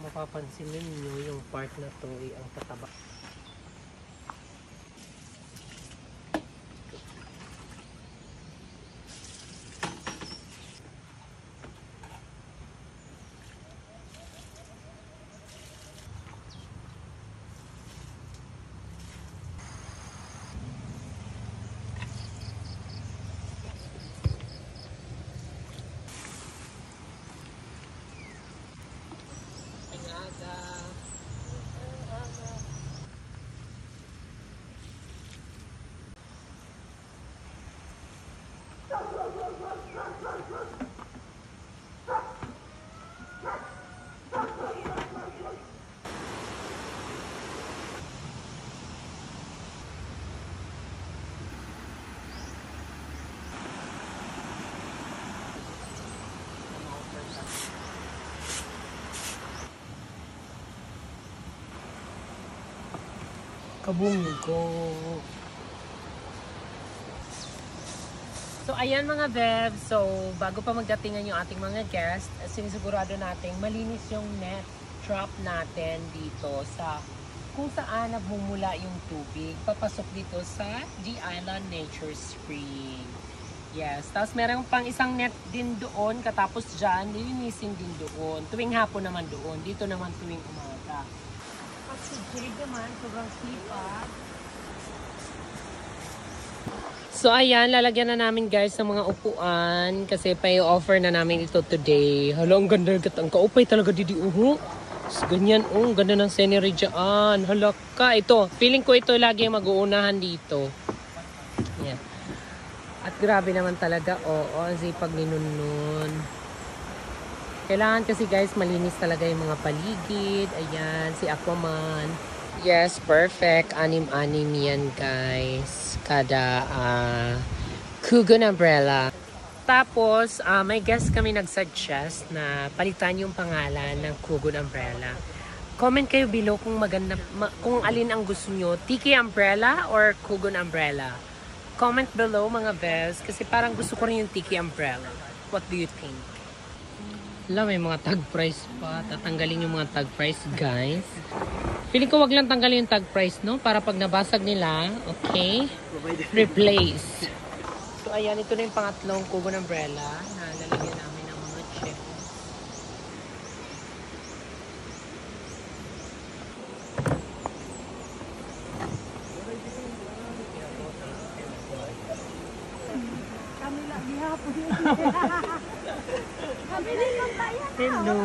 mapapansin ninyo yung part na to ay ang tataba. Kabunggo. So, ayan mga bebs. So, bago pa magdatingan yung ating mga guests, sinisigurado natin malinis yung net trap natin dito sa kung saan nagmumula yung tubig. Papasok dito sa The Island Nature Spring. Yes. Tapos meron pang isang net din doon. Katapos dyan, lilinisin din doon. Tuwing hapon naman doon. Dito naman tuwing umaga. At si Jade naman, sobrang sipag. So ayan, lalagyan na namin guys ng mga upuan kasi pa-offer na namin ito today. Hala, ang ganda ang kaupay talaga didi uho. So, ganyan, ganda ng scenery dyan. Hala ka, ito. Feeling ko ito lagi mag-uunahan dito. Yeah. At grabe naman talaga, ang sipag ni Nunun. Kailangan kasi guys, malinis talaga yung mga paligid. Ayan, si Aquaman. Yes, perfect. Anim-anim yan guys. Kada Kugon umbrella. Tapos, may guest kami nag-suggest na palitan yung pangalan ng Kugon umbrella. Comment kayo below kung maganda, kung alin ang gusto nyo. Tiki umbrella or Kugon umbrella? Comment below mga best. Kasi parang gusto ko rin yung Tiki umbrella. What do you think? Wala, may mga tag price pa. Tatanggalin yung mga tag price, guys. Feeling ko wag lang tanggalin yung tag price, no? Para pag nabasag nila, okay? Replace. So, ayan. Ito na yung pangatlong Kugon umbrella na lalagyan namin ng mga chip. Kami lang gihapon. Kami lang magbayan. Hello.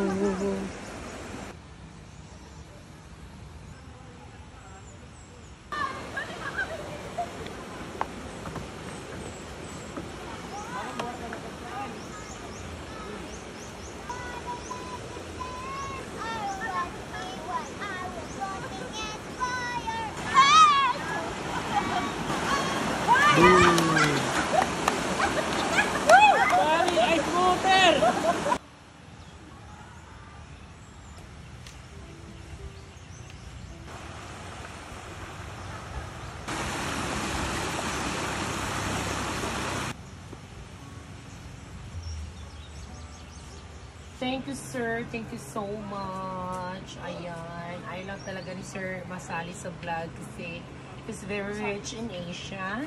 Thank you, sir. Thank you so much. Ayan. I love talaga ni Sir masali sa vlog kasi he's very rich in Asia.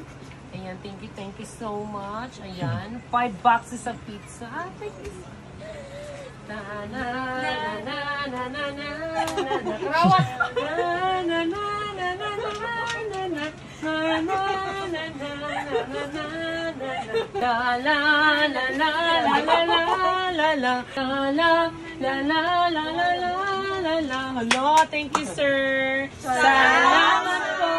Ayan. Thank you so much. Ayan. 5 boxes of pizza. Thank you. Na na na na na na na na na. Rawat. Na na na na na na na na. Na na na na na na na. La la la la la la la la la la la la la la la. Hello, thank you, sir. Salamat po.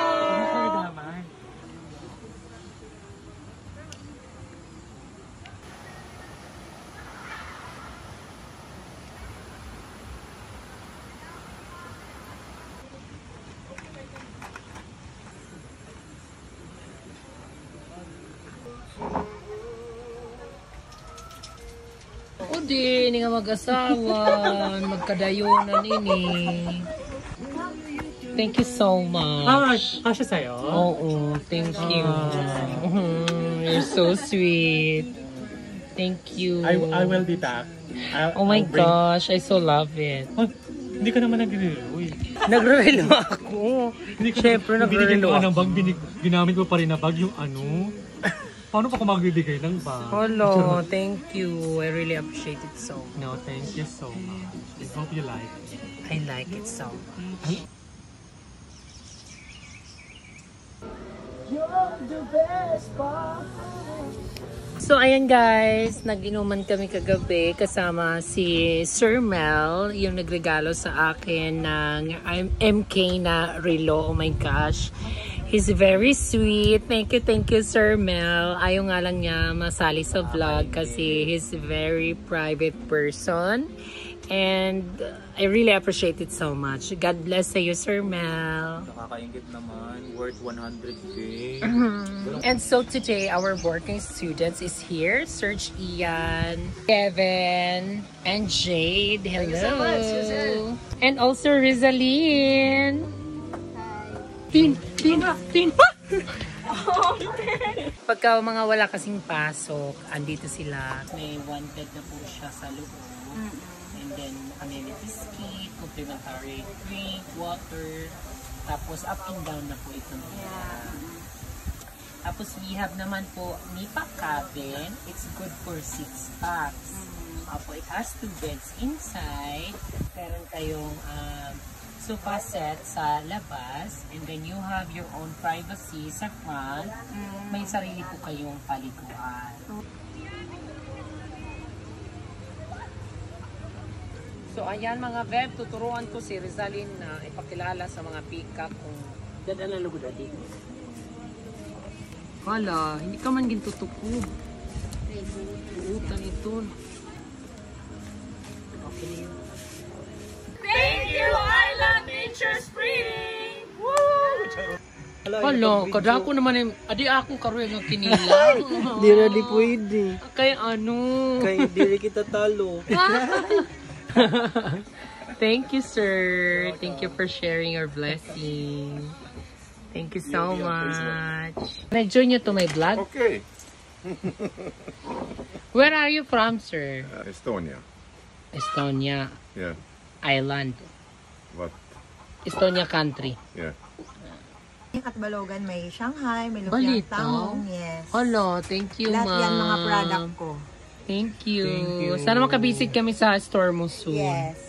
O di, hindi nga mag-asawa. Magkadayunan ini. Thank you so much. Kasha sa'yo? Oo, thank you. You're so sweet. Thank you. I will be back. Oh my gosh, I so love it. Oh, Hindi ka naman nagre-relo eh. Nagre-relo ako. Siyempre, Binigyan nagre-relo ko ako. ng bag, ginamit mo pa rin na bag yung ano. Paano pa ako magbibigay ng bag? Hello, thank you. I really appreciate it so much. No, thank you so much. I hope you like it. I like it so much. So ayan guys, nag-inuman kami kagabi kasama si Sir Mel, yung nagregalo sa akin ng MK na relo. Oh my gosh. He's very sweet. Thank you Sir Mel. Ayaw nga lang niya masali sa vlog kasi he's a very private person. And I really appreciate it so much. God bless you, Sir Mel. Nakakaingit naman, worth 100k. And so today, our working students is here. Serge Ian, Kevin, and Jade. Hello. And also Rizalyn. Tin. Pagka mga wala kasing pasok, andito sila. May wanted na po siya sa loob. And then amenities kit, complimentary drink, water. Tapos up and down na po ito. Tapos we have naman po Nipa cabin. It's good for 6 packs. Apo, it has 2 beds inside. Meron kayong sofa set sa labas. And then you have your own privacy sa front. May sarili po kayong paliguan. So ayan mga Beb, tuturuan ko si Rizalyn na ipakilala sa mga peacock kung ganda na lugod adi. Wala, hindi ka man gintutukod. Utan ito. Okay. Thank you, Island Nature Spring! Woo! Wala, kadako naman yung, adi akong karoy ng kinila. Di na di pwede. Kaya ano? Kaya di kita talo. Thank you, sir. Thank you for sharing your blessing. Thank you so much. Can I join you to my vlog? Okay. Where are you from, sir? Estonia. Estonia Yeah. Island. What? Estonia country. Yeah. At Balogan may Shanghai, may Balito? Lupiang Tangong, yes. Hello, thank you, Lahat ma'am. yan mga product ko. Thank you. Thank you. Sana makabisit kami sa store mo soon. Yes.